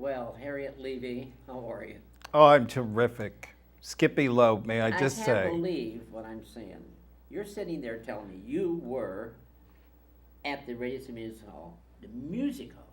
Well, Harriett Levy, how are you? Oh, I'm terrific. Skippy Lowe, may I just I say. can't believe what I'm saying. You're sitting there telling me you were at the Radio City Music Hall, the music hall,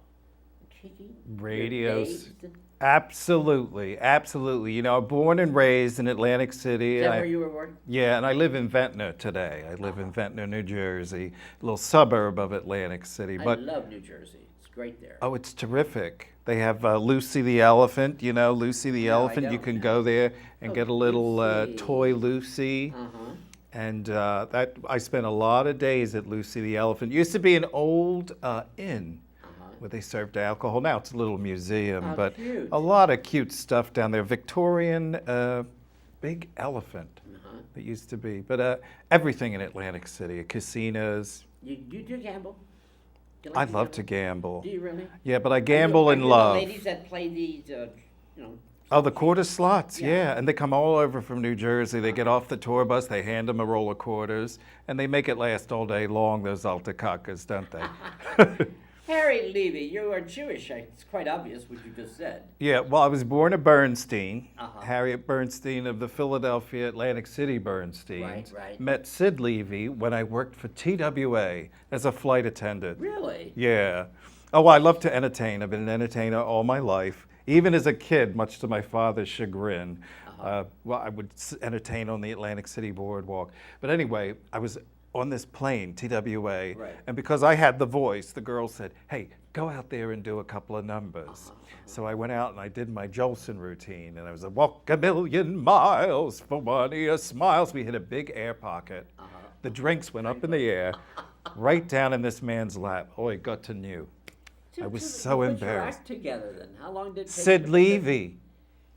kicking your Radios. babes. Absolutely, absolutely. You know, born and raised in Atlantic City. Is that and where you were born? Yeah, and I live in Ventnor today. I live in Ventnor, New Jersey, a little suburb of Atlantic City. I But love New Jersey. It's great there. oh, it's terrific. They have Lucy the elephant. You know, Lucy the No, I elephant. You don't. can go there and Oh, get a little Lucy. toy Lucy. Uh-huh. And that I spent a lot of days at Lucy the Elephant. Used to be an old inn where they served alcohol. Now it's a little museum, How but cute. a lot of cute stuff down there. Victorian big elephant that used to be. But everything in Atlantic City, casinos. You do gamble? You I like love to gamble. Do you really? Yeah, but I Are you- gamble are in you love. The ladies that play these, you know. Oh, the quarter slots, Yeah. yeah. And they come all over from New Jersey. They get off the tour bus, they hand them a roll of quarters, and they make it last all day long, those Altacacas, don't they? Harry Levy, you are Jewish. It's quite obvious what you just said. Yeah, well, I was born at Bernstein, Uh-huh. Harriet Bernstein of the Philadelphia Atlantic City Bernsteins. Right. Met Sid Levy when I worked for TWA as a flight attendant. Really? Yeah. Oh, I love to entertain. I've been an entertainer all my life. Even as a kid, much to my father's chagrin. Well, I would entertain on the Atlantic City boardwalk. But anyway, I was on this plane, TWA, Right. and because I had the voice, the girl said, hey, go out there and do a couple of numbers. So I went out and I did my Jolson routine, and I was a walk a million miles for one of your smiles. We hit a big air pocket. The drinks went up in the air, right down in this man's lap. Oh, it got to new. I was so Put your embarrassed. act together then. How long did it take? Sid Levy.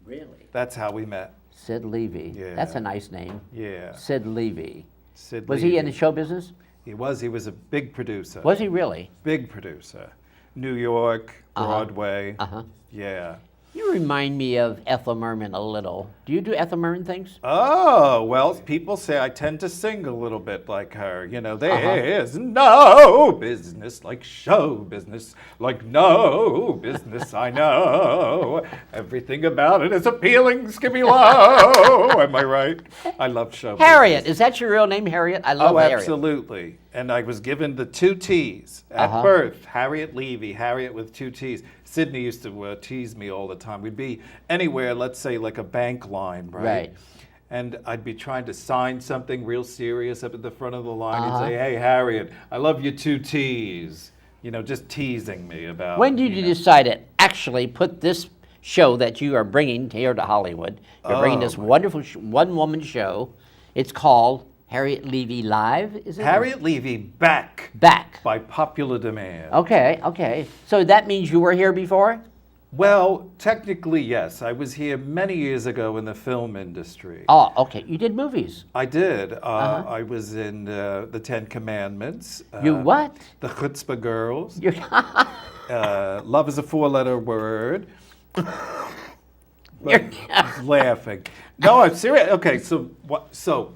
Really? That's how we met. Sid Levy. Yeah. That's a nice name. Yeah. Sid Levy. Sid Was Levy. he in the show business? He was. He was a big producer. Was he really? Big producer. New York, Broadway. Yeah. You remind me of Ethel Merman a little. Do you do Ethel Merman things? Oh, well, people say I tend to sing a little bit like her. You know, there's no business like show business, like no business I know. Everything about it is appealing, Skippy Lowe. Am I right? I love show Harriet. business. Is that your real name, Harriet? I love Oh, Harriet. absolutely. And I was given the two T's at birth. Harriet Levy, Harriet with two T's. Sydney used to tease me all the time. We'd be anywhere, let's say like a bank line, right? Right. And I'd be trying to sign something real serious up at the front of the line and say, hey, Harriet, I love your two T's. You know, just teasing me about. When did you decide to actually put this show that you are bringing here to Hollywood? You're bringing this wonderful one-woman show. It's called Harriet Levy Live, is it? Harriet Levy back. Back. By popular demand. Okay. So that means you were here before? Well, technically, yes. I was here many years ago in the film industry. Oh, okay. You did movies. I did. I was in the Ten Commandments. You what? The Chutzpah Girls. You're Love is a four-letter word. You're- Laughing. No, I'm serious. Okay, so what? So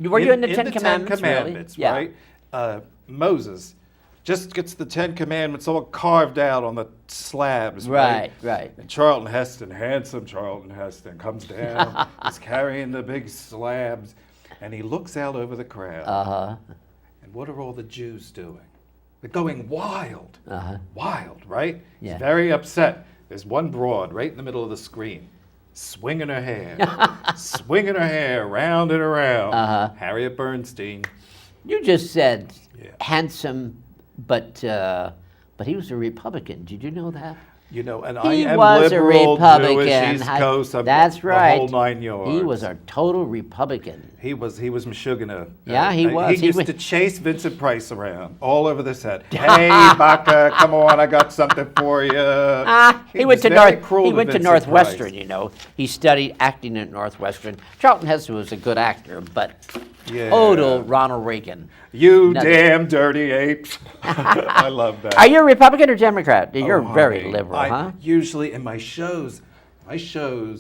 Were you in the in Ten the Commandments, Ten really? Commandments, Yeah. right? Moses just gets the Ten Commandments all carved out on the slabs, right? Right. And Charlton Heston, handsome Charlton Heston, comes down. He's carrying the big slabs, and he looks out over the crowd. And what are all the Jews doing? They're going wild. Wild, right? Yeah. He's very upset. There's one broad right in the middle of the screen, swinging her hair, swinging her hair round and around. Harriet Bernstein. You just said Yeah. handsome, but he was a Republican. Did you know that? You know, and I He am was a liberal, Republican. Jewish, East Coast, I'm That's right. the whole 9 yards. He was a total Republican. He was Meshuggah. Yeah, he was. He He used wa- to chase Vincent Price around all over the set. Hey, Baca, come on, I got something for you. He went was to very cruel He went to Vincent Northwestern. Price. You know, he studied acting at Northwestern. Charlton Heston was a good actor, but Yeah. total Ronald Reagan. You Nothing. damn dirty apes. I love that. Are you a Republican or Democrat? You're Oh, very honey, liberal, I huh? Usually in my shows,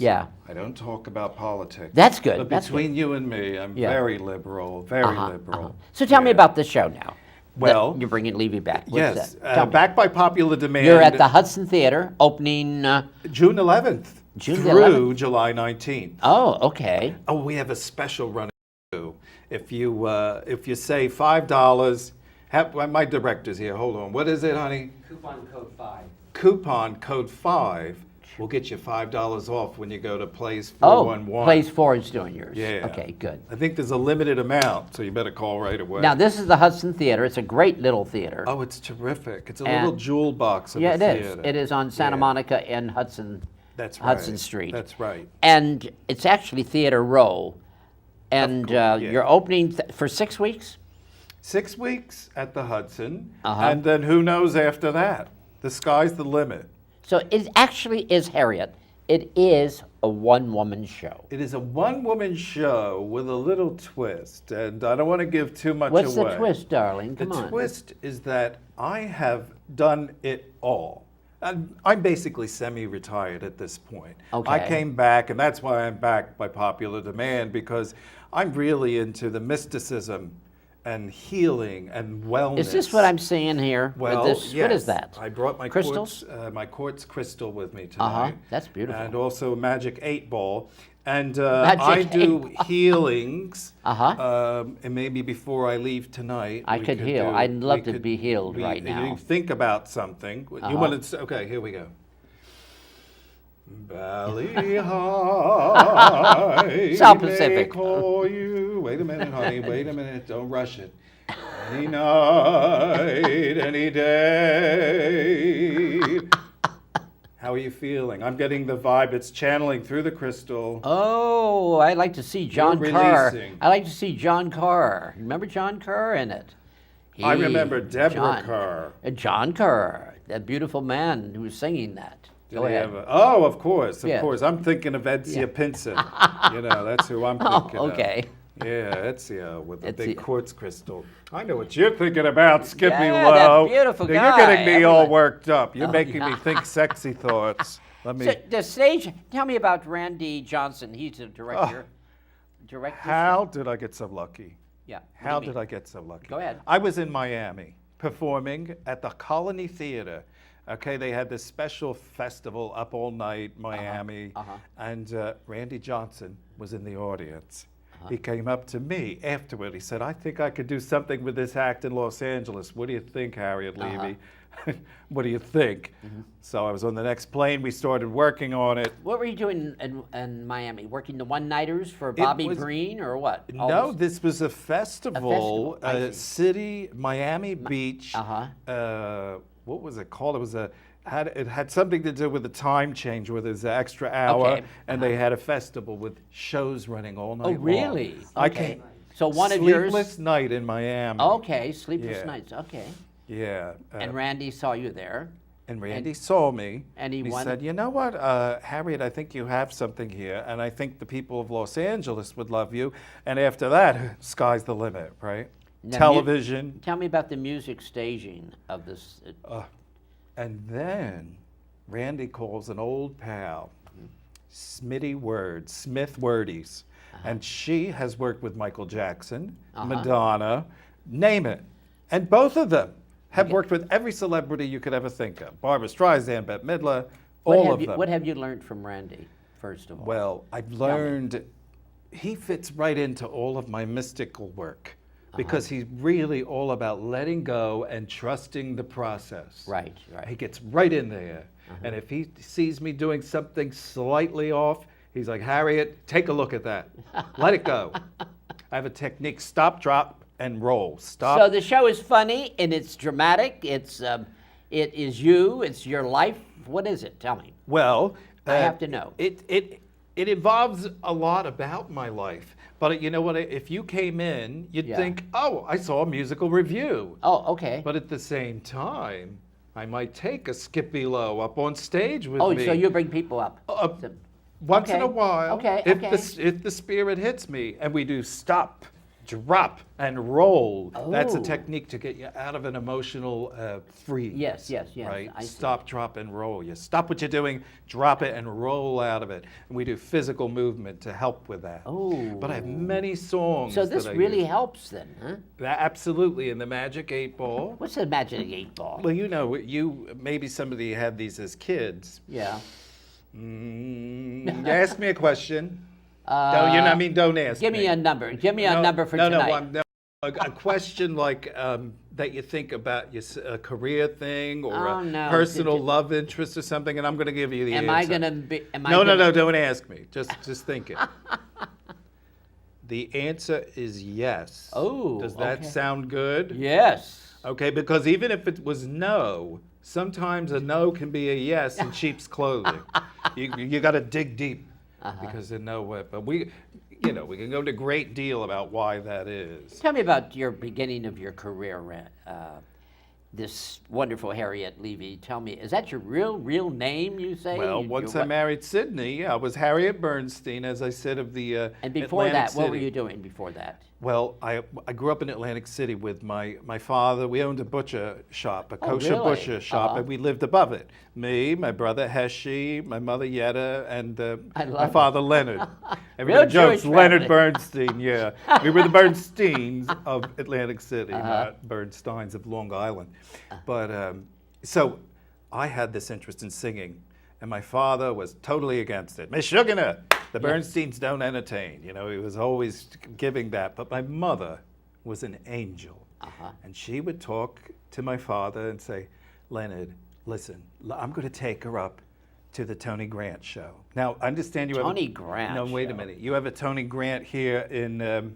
Yeah. I don't talk about politics. That's good, But that's between you and me, I'm Yeah. very liberal, very liberal. So tell me Yeah. about this show now. Well, you're bringing Levy back. What's yes, that? Tell me. back by popular demand. You're at the Hudson Theater, opening. June 11th June through 11th? July 19th. Oh, okay. Oh, we have a special run too. If you say $5, my director's here. Hold on. What is it, honey? Coupon code 5. Coupon code 5 will get you $5 off when you go to Place Oh, 411. Place 4 is doing yours. Yeah. Okay, good. I think there's a limited amount, so you better call right away. Now, this is the Hudson Theater. It's a great little theater. Oh, it's terrific. It's a And- little jewel box of yeah, a it theater. is. It is on Santa Yeah. Monica and Hudson That's right. Hudson Street. That's right. And it's actually Theater Row. And course, yeah. you're opening for 6 weeks? 6 weeks at the Hudson, Uh-huh. and then who knows after that? The sky's the limit. So it actually is, Harriet. It is a one-woman show. It is a one-woman show with a little twist, and I don't want to give too much What's away. the twist, darling? The Come on. twist is that I have done it all. I'm basically semi-retired at this point. Okay. I came back, and that's why I'm back by popular demand, because I'm really into the mysticism and healing and wellness. Is this what I'm seeing here? with Well, this? yes. What is that? I brought my Crystals? quartz crystal with me tonight. That's beautiful. And also a magic 8-ball. And Magic I do 8-ball. healings. Uh-huh. And maybe before I leave tonight, I we could heal. I'd love we to could be healed right now. You think about something. You want to? Okay, here we go. Valley high, South may Pacific. call you. Wait a minute, honey. Wait a minute. Don't rush it. Any night, any day. How are you feeling? I'm getting the vibe. It's channeling through the crystal. Oh, I'd like to see John You're Carr. releasing. I like to see John Carr. Remember John Carr in it? I remember Deborah John, Carr. John Carr, that beautiful man who was singing that. Go Did he ahead. have oh, of course, of Yeah. course. I'm thinking of Etzia Pinson. You know, that's who I'm thinking Oh, of. okay. Yeah, Etzia with the big Etzia. quartz crystal. I know what you're thinking about, Skippy Yeah, that Lowe. beautiful Now, guy. You're getting me all Everyone- worked up. You're Oh, making me think sexy thoughts. Let me. So the stage. Tell me about Randy Johnson. He's the director. Director. How did I get so lucky? Yeah. what do How you mean? did I get so lucky? Go ahead. I was in Miami performing at the Colony Theater. Okay, they had this special festival up all night, Miami, and Randy Johnson was in the audience. He came up to me afterward. He said, "I think I could do something with this act in Los Angeles. What do you think, Harriett Levy?" What do you think? So I was on the next plane. We started working on it. What were you doing in Miami? Working the one-nighters for Bobby was- Green or what? All No, this- this was a festival, I see. city, Miami Beach. What was it called? It was it had something to do with the time change, where there's an extra hour, Okay. and they had a festival with shows running all night Oh, long. really? I Okay. came. So one of yours. Sleepless night in Miami. Okay, Sleepless Yeah. Nights. Okay. Yeah. And Randy saw you there. And Randy saw me, and he wanted- said, "You know what, Harriet, I think you have something here, and I think the people of Los Angeles would love you." And after that, sky's the limit, right? Now, Television. Tell me about the music staging of this. And then Randy calls an old pal, Smitty Word, Smith Wordies. And she has worked with Michael Jackson, Madonna, name it. And both of them have worked with every celebrity you could ever think of. Barbra Streisand, Bette Midler, all of them. What have you learned from Randy, first of all? Well, I've learned he fits right into all of my mystical work because he's really all about letting go and trusting the process. Right. He gets right in there. And if he sees me doing something slightly off, he's like, "Harriet, take a look at that. Let it go." I have a technique: stop, drop, and roll. Stop. So the show is funny and it's dramatic. It is you. It's your life. What is it? Tell me. Well, I have to know. It involves a lot about my life. But you know what? If you came in, you'd Yeah. think, "Oh, I saw a musical review." Oh, okay. But at the same time, I might take a Skippy Lowe up on stage with Oh, me. so you bring people up. Once in a Okay, while, okay, if okay. the spirit hits me, and we do stop, drop and roll. That's a Oh. technique to get you out of an emotional freeze. Yes. Right? I see. Stop, drop, and roll. You stop what you're doing, drop it, and roll out of it. And we do physical movement to help with that. Oh. But I have many songs. So this that I really use. helps then, huh? Absolutely. In the Magic 8 Ball. What's the magic 8-ball? Well, you know, maybe somebody had these as kids. Yeah. Ask me a question. Don't ask Give me a number. Give me a No, number for no, tonight. No, a question like that you think about your career thing or Oh, a no. personal love interest or something, and I'm going to give you the Am answer. I gonna be? Am I No, gonna, don't ask me. Just think it. The answer is yes. Oh, Does that okay. sound good? Yes. Okay, because even if it was no, sometimes a no can be a yes in sheep's clothing. You got to dig deep because there's no way. But we can go into a great deal about why that is. Tell me about your beginning of your career. This wonderful Harriett Levy. Tell me, is that your real name? You say? Well, once I married Sydney, I was Harriet Bernstein, as I said, of the And before Atlantic that, what were City. you doing before that? Well, I grew up in Atlantic City with my father. We owned a butcher shop, a kosher really? butcher shop, and we lived above it. Me, my brother Heshy, my mother Yetta, and I my love father Leonard. Everybody jokes, Jewish Leonard family. Bernstein, yeah. We were the Bernsteins of Atlantic City, not Bernsteins of Long Island. But so I had this interest in singing, and my father was totally against it. Miss Sugarner, the Bernsteins don't entertain. You know, he was always giving that. But my mother was an angel. And she would talk to my father and say, Leonard, listen, I'm going to take her up to the Tony Grant show. Now, I understand you have Tony Grant No, wait a show. minute. You have a Tony Grant here in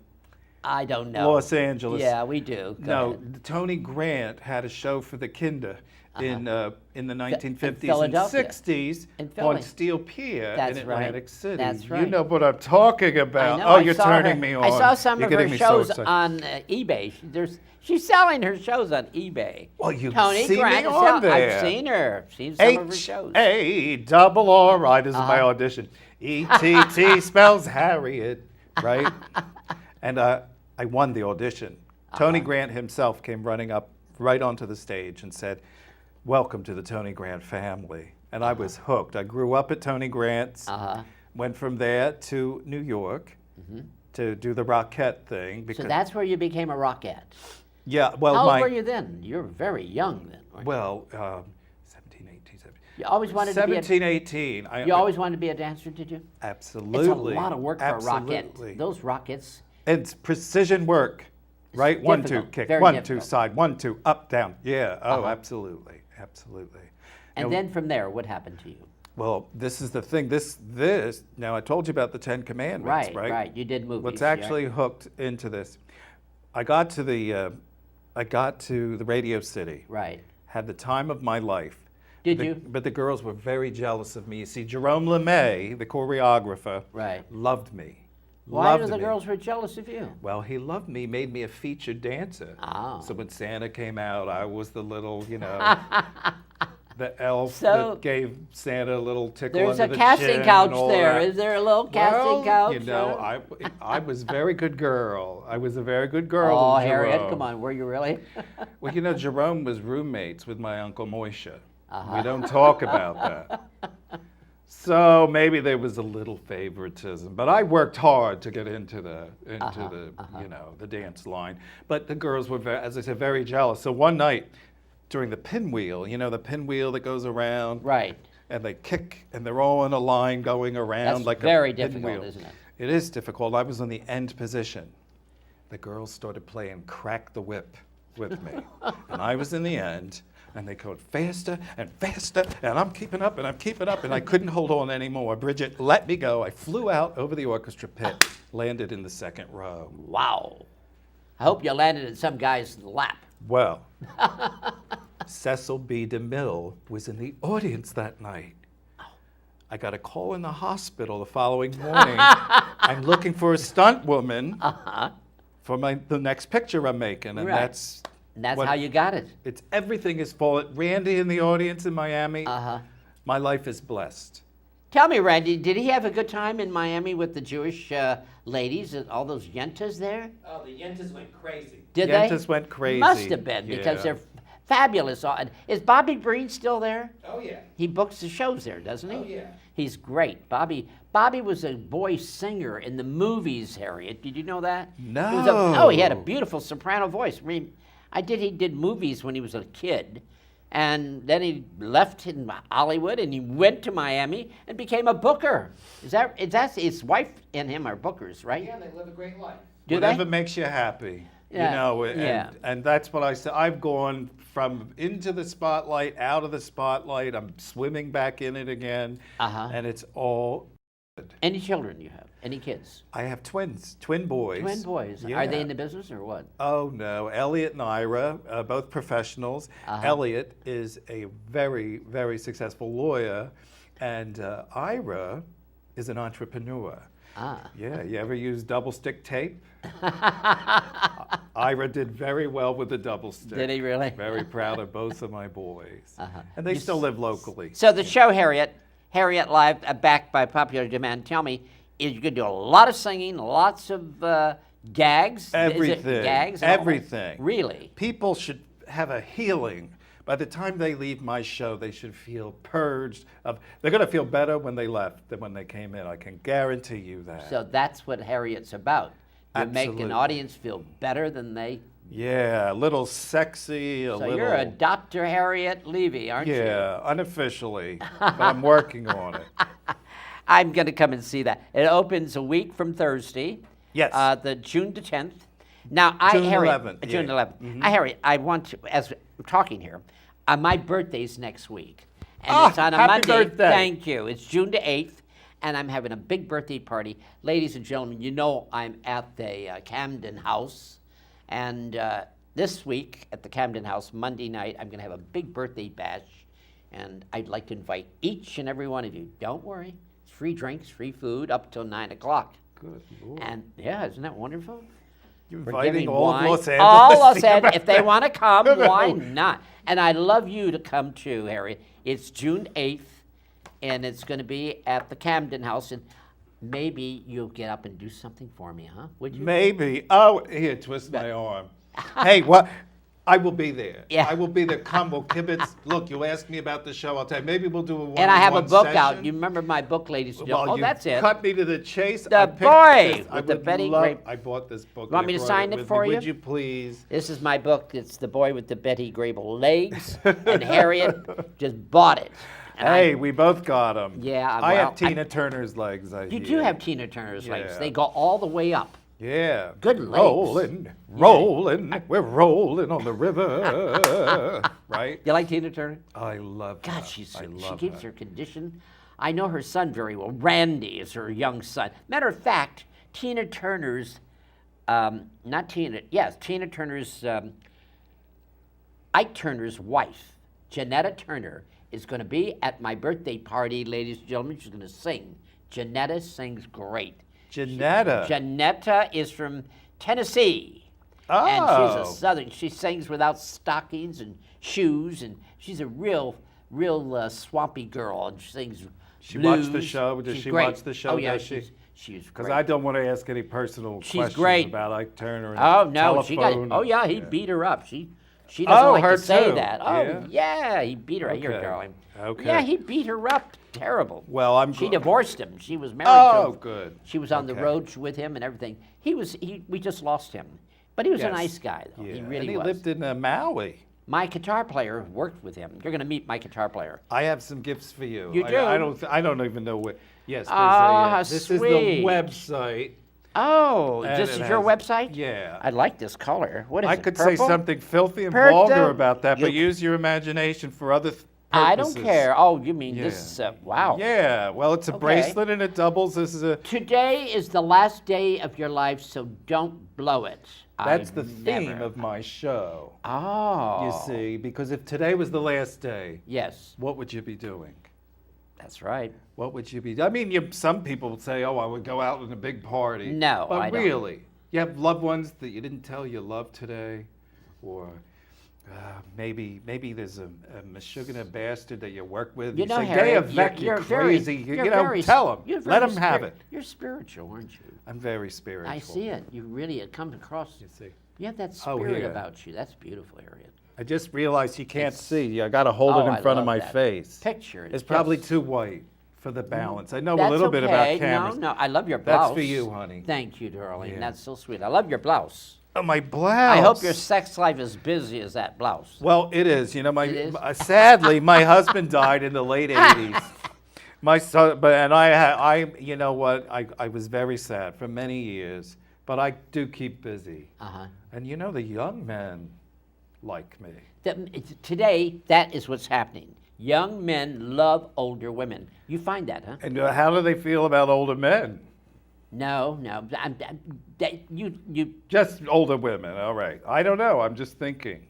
I don't know. Los Angeles. Yeah, we do. Go ahead. Tony Grant had a show for the Kinder in the 1950s and Philadelphia. 60s In Philly. on Steel Pier That's in right. Atlantic City. That's You right. know what I'm talking about. I know, Oh, I you're saw turning her- me on. I saw some You're of her getting me so shows excited. on eBay. She's selling her shows on eBay. Well, you've Tony seen me Grant is on there. I've seen her. Seen some of her shows. H-A-double-R-I. This is my audition. E-T-T spells Harriet, right? And I won the audition. Tony Grant himself came running up right onto the stage and said, welcome to the Tony Grant family. And I was hooked. I grew up at Tony Grant's, went from there to New York to do the Rockette thing. So that's where you became a rockette. Yeah, well, How old were you then? You were very young then. Weren't you? Well, 17, 18, 17. You always wanted 17, 18. You always wanted to be a dancer, did you? Absolutely. It's a lot of work for a rocket. Absolutely. Those rockets. It's precision work, right? 1, 2, difficult, kick. very 1, 2, difficult. side. 1, 2, up, down. Yeah. Oh, absolutely, absolutely. And Now, then from there, what happened to you? well, this is the thing. This. Now, I told you about the 10 Commandments, right? Right. You did movies. What's yeah. actually hooked into this? I got to the Radio City. Right. Had the time of my life. Did you? But the girls were very jealous of me. You see, Jerome LeMay, the choreographer, Right. loved me. Why loved do the me. girls were jealous of you? Well, he loved me, made me a featured dancer. Oh. So when Santa came out, I was the little, the elf So, that gave Santa a little tickle There's under a the casting chin couch and all there. that. Is there a little casting couch? I was a very good girl. I was a very good girl. Oh, Jerome. Harriet, come on. Were you really? Well, Jerome was roommates with my Uncle Moishe. Uh-huh. We don't talk about that. So maybe there was a little favoritism, but I worked hard to get into the the dance line. But the girls were, as I said, very jealous. So one night during the pinwheel, the pinwheel that goes around, Right. and they kick, and they're all in a line going around That's like very a difficult, pinwheel. isn't it? It is difficult. I was in the end position. The girls started playing Crack the Whip with me, and I was in the end. And they go faster and faster, and I'm keeping up, and I couldn't hold on anymore. Bridget let me go. I flew out over the orchestra pit, landed in the second row. Wow. I hope you landed in some guy's lap. Well, Cecil B. DeMille was in the audience that night. I got a call in the hospital the following morning. I'm looking for a stunt woman for the next picture I'm making, and Right. that's how you got it. It's everything is full. Randy in the audience in Miami. Uh-huh. My life is blessed. Tell me, Randy, did he have a good time in Miami with the Jewish ladies and all those yentas there? Oh, the Yentas went crazy. Did Yentas they? went crazy. Must have been because Yeah. they're fabulous. Is Bobby Breen still there? Oh, yeah. He books the shows there, doesn't he? Oh, yeah. He's great. Bobby was a boy singer in the movies, Harriet. Did you know that? No. He had a beautiful soprano voice. I mean, he did movies when he was a kid. And then he left in Hollywood and he went to Miami and became a booker. That's his wife and him are bookers, right? Yeah, they live a great life. Do Whatever they? makes you happy. Yeah, You know, yeah. and that's what I said. I've gone from into the spotlight, out of the spotlight. I'm swimming back in it again. Uh-huh. And it's all good. Any children you have? Any kids? I have twin boys. Twin boys. Yeah. Are they in the business or what? Oh, no. Elliot and Ira, both professionals. Uh-huh. Elliot is a very, very successful lawyer, and Ira is an entrepreneur. Ah. Yeah, you ever use double stick tape? Ira did very well with the double stick. Did he really? Very proud of both of my boys. Uh-huh. And they still live locally. So the show, Harriet Live, backed by popular demand. Tell me, is you could do a lot of singing, lots of gags? Is it Everything. gags? and all that? Everything. Really? People should have a healing. By the time they leave my show, they should feel purged of. They're going to feel better when they left than when they came in. I can guarantee you that. So that's what Harriet's about. You make an Absolutely. audience feel better than they. Yeah, a little sexy, a So little. you're a Dr. Harriett Levy, aren't you? Yeah, unofficially, but I'm working on it. I'm going to come and see that. It opens a week from Thursday. Yes. The June the 10th. Now, June Harriet, 11th, June yeah. 11th. Harriet, I want to, as we're talking here, my birthday's next week. And it's on a happy Monday. birthday. Thank you. It's June the 8th, and I'm having a big birthday party. Ladies and gentlemen, you know I'm at the Camden House. And this week at the Camden House, Monday night, I'm going to have a big birthday bash. And I'd like to invite each and every one of you. Don't worry. It's free drinks, free food up till 9 o'clock. Good Lord. And yeah, isn't that wonderful? You're We're inviting giving all wine. of Los Angeles. All Los to your Angeles. If they birthday. want to come, why not? And I'd love you to come too, Harry. It's June 8th, and it's going to be at the Camden House. And maybe you'll get up and do something for me, huh? Would you? Maybe. Oh, here, twist my arm. Hey, what? I will be there. Yeah. I will be there. Come, we'll kibitz. Look, you asked me about the show. I'll tell you. Maybe we'll do a one-on-one And I have a book out. session. You remember my book, ladies and Well, gentlemen? Oh, you that's it. cut me to the chase. The I picked Boy this. I with the would Betty love- Grape. I bought this book. Want I me to brought sign it with for me. you? Would you please? This is my book. It's The Boy with the Betty Grable Legs. And Harriet just bought it. And Hey, we both got them. Yeah, I well, have Tina Turner's legs. you do have Tina Turner's legs. Yeah. They go all the way up. Yeah. Good legs. Rolling. We're rolling on the river. Right? You like Tina Turner? I love her. God, she love keeps her condition. I know her son very well. Randy is her young son. Matter of fact, Tina Turner's, Tina Turner's, Ike Turner's wife, Janetta Turner, is going to be at my birthday party, ladies and gentlemen. She's going to sing. Janetta sings great. Janetta. Janetta is from Tennessee. Oh. And she's a Southern. She sings without stockings and shoes, and she's a real swampy girl, and she sings She blues. watched the show? Does She's she great. watch the show, Oh, yeah, does she? she's Because great. I don't want to ask any personal She's questions great. about Ike Turner. And Oh, no, she got telephone. Oh, yeah, he beat her up. She doesn't Oh, like her to say too. that. Oh, Yeah? yeah, he beat her. Here, Okay. darling. Okay. Yeah, he beat her up. Terrible. Well, I'm She gl- divorced him. She was married to Oh, him. good. She was on the Okay. road with him and everything. We just lost him. But he was a Yes. nice guy, though. Yeah. He really and he was. lived in Maui. My guitar player worked with him. You're going to meet my guitar player. I have some gifts for you. You do? I don't even know where. Yes. There's Ah, how this is sweet. the website. Oh, And this it is your has- website? Yeah. I like this color. What is I it? could say purple? something filthy and Purple? vulgar about that, but You- use your imagination for other purposes. I don't care. Oh, you mean this is, wow. Yeah. Well, it's a Okay. bracelet and it doubles. This is a. Today is the last day of your life, so don't blow it. That's I the theme never- of my show. Oh. You see, because if today was the last day, Yes, what would you be doing? that's right. What would you be? I mean, some people would say, "Oh, I would go out in a big party." No, but I don't. really, you have loved ones that you didn't tell you love today, or Maybe there's a Meshuggah bastard that you work with. You know, say, Harriet, Vec, you're crazy. You're you know, very, tell you're him. Let very him have it. You're spiritual, aren't you? I'm very spiritual. I see it. You really, it comes across. You see. You have that Oh, spirit yeah. about you. That's beautiful, Harriet. I just realized you can't It's- see. I got to hold it I in front of love my that face. Picture. It's probably too white for the balance. I know That's a little bit about okay. cameras. No, I love your blouse. That's for you, honey. Thank you, darling. Yeah. That's so sweet. I love your blouse. Oh, my blouse. I hope your sex life is busy as that blouse. Well, it is. You know, It is? Sadly, my husband died in the late '80s. My son, you know what? I was very sad for many years, but I do keep busy. Uh-huh. And you know, the young men like me. Today, that is what's happening. Young men love older women. You find that, huh? And how do they feel about older men? No. You Just older women. All right. I don't know. I'm just thinking.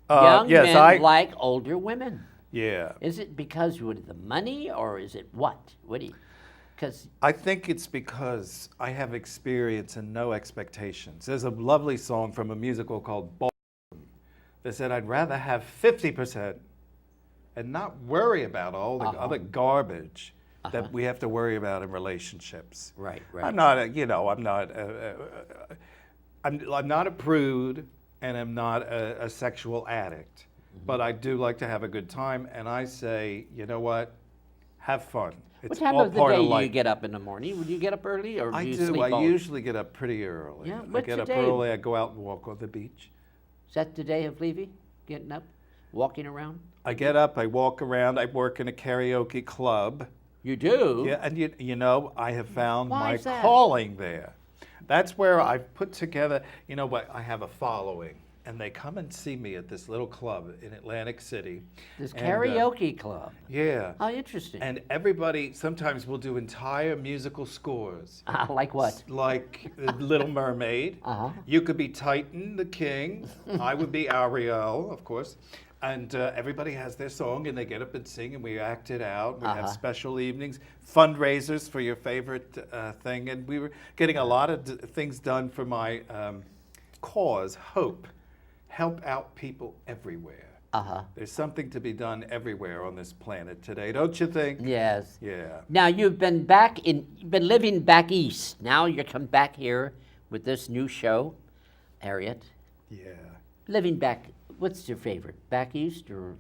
young yes, men like older women. Yeah. Is it because of the money, or is it what? What do you? Because I think it's because I have experience and no expectations. There's a lovely song from a musical called Ballroom that said, I'd rather have 50% and not worry about all the other garbage that we have to worry about in relationships. right. I'm not, I'm not a prude and I'm not a sexual addict, but I do like to have a good time. And I say, you know what? Have fun. What It's time all of the part day of do life. you get up in the morning? Would you get up early, or do I you do. sleep I all? usually get up pretty early. Yeah, I what's get your up day? early. I go out and walk on the beach. Is that the day of Levy? Getting up, walking around? I get up. I walk around. I work in a karaoke club. You do? Yeah, and you know, I have found Why my is that? calling there. That's where I've put together. You know what? I have a following, and they come and see me at this little club in Atlantic City. This And, karaoke club. Yeah. How interesting. And everybody sometimes will do entire musical scores. Like what? Like Little Mermaid. Uh-huh. You could be Titan, the king. I would be Ariel, of course. And everybody has their song, and they get up and sing, and we act it out. We have special evenings, fundraisers for your favorite thing. And we were getting a lot of things done for my cause, Hope. Help out people everywhere. There's something to be done everywhere on this planet today, don't you think? Yes. Yeah. Now you've been living back east. Now you come back here with this new show, Harriet. Yeah. Living back, what's your favorite? Back east or?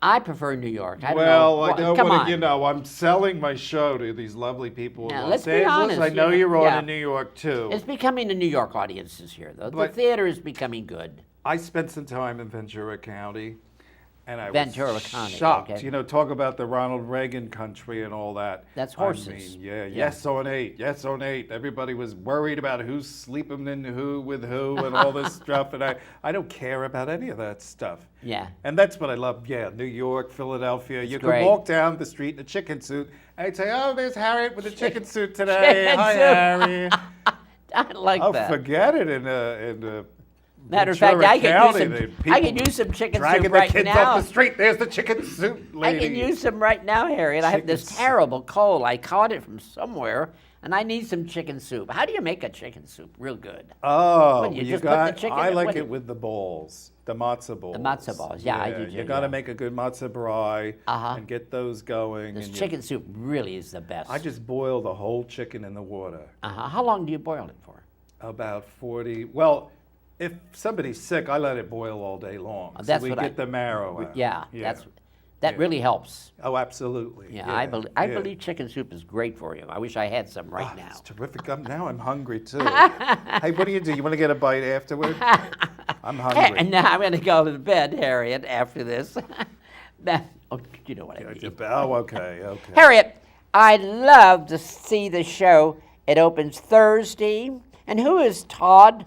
I prefer New York. I don't Well, know. I don't Come want on. to, I'm selling my show to these lovely people Now, in let's Los be Angeles. honest, I know you're on yeah. in New York too. It's becoming a New York audiences here, though. The But- theater is becoming good. I spent some time in Ventura County, and I Ventura was County, shocked. okay. You know, talk about the Ronald Reagan country and all that. That's I horses. mean, yeah, Yeah. yes on 8, yes on 8. Everybody was worried about who's sleeping in who with who and all this stuff, and I don't care about any of that stuff. Yeah. And that's what I love. Yeah, New York, Philadelphia. You great. could walk down the street in a chicken suit, and I'd say, "Oh, there's Harriet with a chicken suit today. Chicken Hi, suit." Harry." I like Oh, that. forget it in the. Matter of fact, Ventura I could County, use the some. I people could use some chicken dragging soup the right kids now. off the street. There's the chicken soup I lady. can use some right now, Harriet. I have this Chicken soup. terrible cold. I caught it from somewhere, and I need some chicken soup. How do you make a chicken soup real good? Oh, What, you you just put the got. chicken I in- like what it do- with the balls, the matzo balls. matzo balls, yeah, I do too, You got to yeah. make a good matzo brie Uh-huh. and get those going. This and chicken soup really is the best. I just boil the whole chicken in the water. How long do you boil it for? About 40. Well, if somebody's sick, I let it boil all day long. So That's we what get the marrow out. Yeah, Yeah. that really helps. Oh, absolutely. Yeah, I believe chicken soup is great for you. I wish I had some right now. It's terrific. Now I'm hungry too. Hey, what do? You want to get a bite afterward? I'm hungry. And now I'm going to go to bed, Harriet, after this. You know what I mean. Oh, okay, okay. Harriet, I'd love to see the show. It opens Thursday. And who is Todd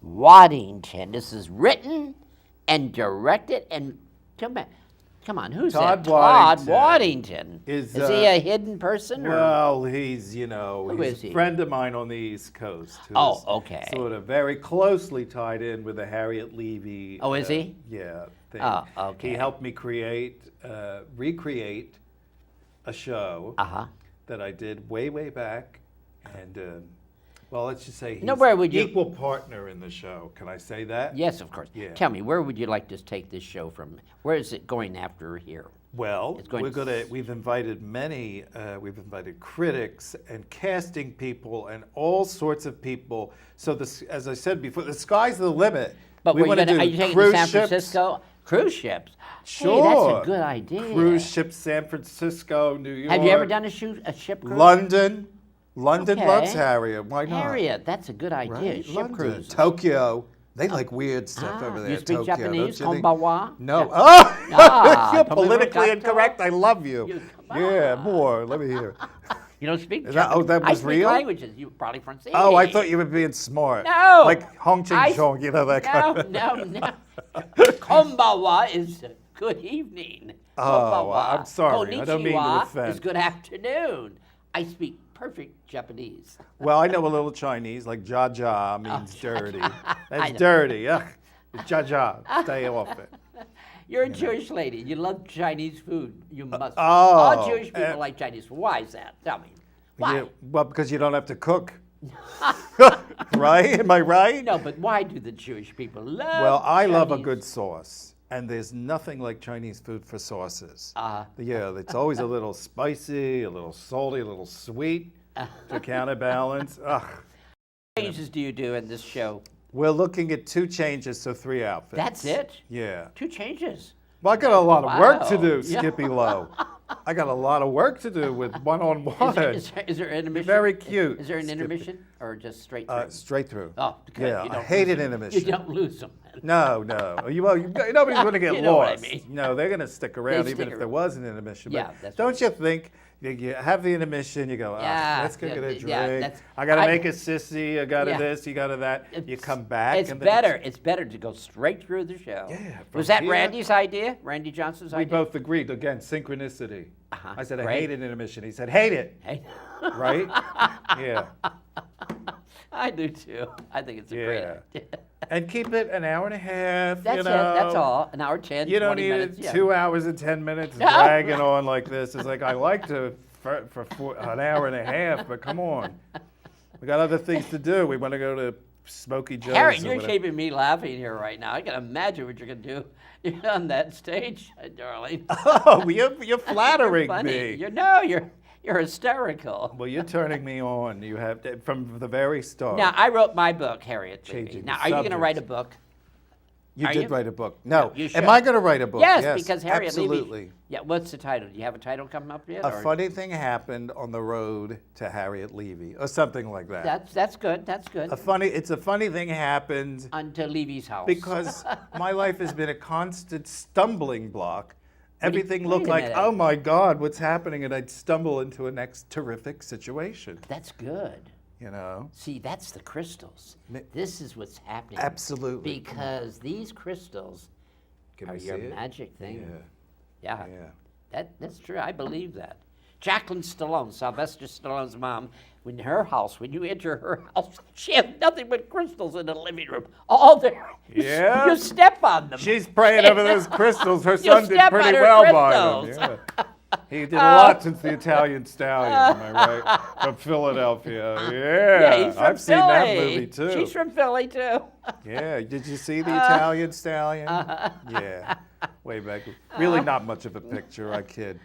Waddington? This is written and directed and come on, who's Todd that? Todd Waddington Waddington. is, he a hidden person? Or? Well, he's he's is he? a friend of mine on the East Coast. Who's Oh, okay. Sort of very closely tied in with the Harriett Levy. Oh, is he? Yeah. Thing. Oh, okay. He helped me recreate a show Uh-huh. that I did way back, and Well, let's just say he's No, where would you- equal partner in the show. Can I say that? Yes, of course. Yeah. Tell me, where would you like to take this show from? Where is it going after here? Well, It's going we've invited many, we've invited critics and casting people and all sorts of people. So this, as I said before, the sky's the limit. But we are you wanna gonna, do are you taking to cruise San ships. Francisco? Cruise ships? Sure. Hey, that's a good idea. Cruise ships, San Francisco, New York. Have you ever done a ship cruise? London. London Okay. loves Harriet. Why not? Harriet, that's a good idea. Right? Ship London. cruise. Tokyo. They like weird stuff over there. You speak Tokyo, Japanese? don't you think? Konbanwa? No. Ja- Oh, Ah, you're tomato politically cocktail? incorrect. I love you. Yeah, Konbanwa. more. Let me hear. You don't speak Is that- Japanese? oh, that I was speak real? languages. You probably from sea. Oh, I thought you were being smart. No. Like Hong Ching I- Chong, you know that kind of. No. Konbanwa is good evening. Oh, Konbanwa. I'm sorry. I don't mean to Konnichiwa offend. is good afternoon. I speak perfect Japanese. Well, I know a little Chinese, like ja ja means dirty. I That's know. dirty. Ugh. Ja ja. Stay off it. You're a Jewish lady. You love Chinese food. You must. oh, All Jewish people uh, like Chinese food. Why is that? Tell me. Why? Yeah, well, because you don't have to cook. Right? Am I right? No, but why do the Jewish people love Well, I love a Chinese? good sauce, and there's nothing like Chinese food for sauces. Uh-huh. Yeah, it's always a little spicy, a little salty, a little sweet to counterbalance. Ugh. What changes do you do in this show? We're looking at 2 changes, so 3 outfits. That's it? Yeah. 2 changes. Well, I got a lot of work to Wow. do, Yeah. Skippy Lowe. I got a lot of work to do with one-on-one. Is there an intermission? very cute, Is there an Skippy. intermission or just straight through? Straight through. Oh, good. Yeah, You I don't hated lose them. intermission. You don't lose them. No. Nobody's going to get You know what I lost. mean. No, they're going to stick around They even stick if there around. was an intermission. Yeah, But that's don't you think you have the intermission, you go, Yeah, let's go get a yeah, drink. that's- I got to I- make a sissy. I got to Yeah. this. You got to that. You It's- come back. It's and then better. It's better to go straight through the show. Yeah, Was from that here- Randy's idea? Randy Johnson's We idea? both agreed. Again, synchronicity. Uh-huh, I said I great. hated intermission. He said, hate it. Hey. Right? Yeah. I do too. I think it's a great Yeah. idea. And keep it an hour and a half. That's you it. know. That's all. An hour 10, You don't 20 need minutes. it yeah. 2 hours and 10 minutes No. dragging on like this. It's like I like to for an hour and a half, but come on, we got other things to do. We want to go to Smokey Joe's. Harriet, or you're whatever. keeping me laughing here right now. I can imagine what you're going to do on that stage, darling. Oh, you're flattering Funny. me. You're hysterical. Well, you're turning me on. You have to, from the very start. Now, I wrote my book, Harriet Levy. Changing Now, the are you going to subject. wruld a book? you are did you? write a book. No, You should. am I going to write a book? Yes, because Harriet absolutely. Levy. Yeah, what's the title? Do you have a title coming up yet? A or- funny thing happened on the road to Harriet Levy, or something like that. That's good. That's good. It's a funny thing happened Unto Levy's house. because my life has been a constant stumbling block. Everything wait looked a like, minute. oh my God, what's happening? And I'd stumble into a next terrific situation, That's good. you know? See, that's the crystals. Mi- This is what's happening. Absolutely. Because these crystals Can are we see your it? magic thing. Yeah. Yeah. Yeah. That's true. I believe that. Jacqueline Stallone, Sylvester Stallone's mom, when you enter her house, she has nothing but crystals in the living room. All there. Yeah. You step on them. She's praying over those crystals. Her You son did step on pretty her well by them. crystals. Yeah. He did a lot since the Italian Stallion, am I right? From Philadelphia. Yeah. he's from I've seen that Philly. movie too. She's from Philly too. Yeah, did you see the Italian Stallion? Yeah, way back. Really not much of a picture, I kid.